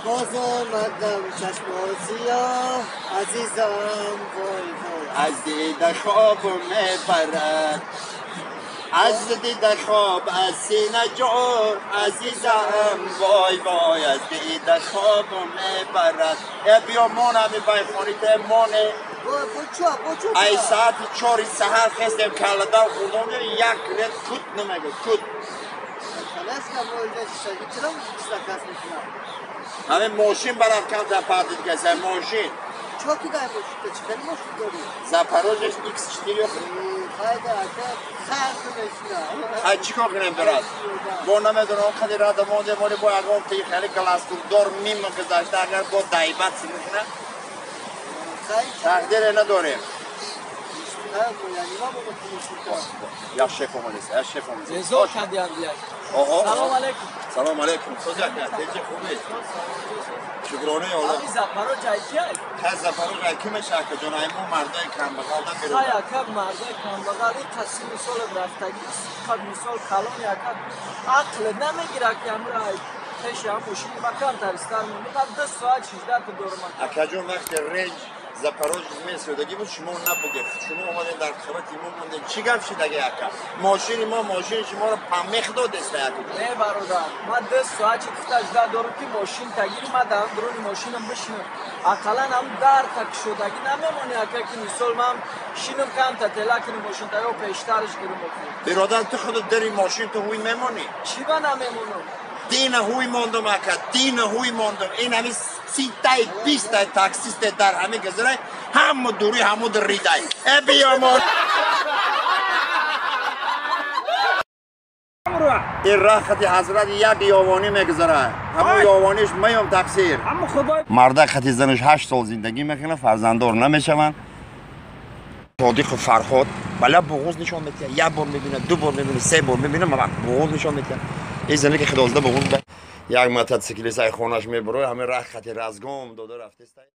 باز آمدم چشم سیاه عزیزم وای وای از دیده خواب میبرد از دیده خواب از سینه جور عزیزم وای وای از دیده خواب میبرد بیا مونه می بای خونی ته مونه بچو ای ساعت 4 سحر خستم کلدر خودم یک رد کت نمیگه کت خلاص نمویده شدی چرا مستقص میکنم همه ماشین برام کم تا پردید که زن ماشین چا که دای باشید چه خیلی ماشین داری زپروژش ایکس 4 یا خیلی خرد بشنه ای چی کار کنم برات با نمیدونم خیلی رد مونده مولی با اقام تایی خیلی گلاستور دار میم گذاشته اگر با دایبت سی میکنه تقدیر نداریم یا شیف اومدیست یا شیف اومدیست زیزو کندیم بیاد سلام علیکم سلام علیکم سوزک نه تیجه خوبی شکرانه اولا آبی زفرو جای کیه؟ که زفرو جای کی میشه که جنای مو مردای کم بغل دا بیرون ها یکب مردای کم بغل این تصمیم مثال رفتگی خود مثال کلان یکب عقل نمیگیره که امرای پیش هم مشین مکان ترستر میمید 2 ساعت 16 تا دور مکان اکجون وقت رنج زپروژ میسودگی بود شما نبوده شما اومدین در خبت ما موندین چی گپ شد اگه اکا ماشین ما ماشین شما رو پمیخ داد است اکا نه برادر ما 2 ساعت 18 دور که ماشین تگیری ما در درون ماشینم بشینم اقلا هم در تک شدگی نمیمونی اگه که مثال من شینم کم تا تلکن ماشین تا یا پیشترش گیرم بکنم برادر تو خودت داری ماشین تو هوی میمونی چی با نمیمونم دین هوی موندم اکا دین هوی موندم این همی 30 تای 20 تای تاکسیست در همه گذره همه دوری همه در ریدای بیا ما این راه خطی حضرت یک یاوانی میگذره همه یاوانیش میام تقصیر مرده خطی زنش 8 سال زندگی میکنه فرزنددار نمیشون صادق فرهاد بله بغض نشان میده یک بار میبینه 2 بار میبینه 3 بار میبینه بغض نشان میده این زنی که 12 بغض یک موتورسیکلیست ای خونش میبره همه راه خطی رزگام داده رفته است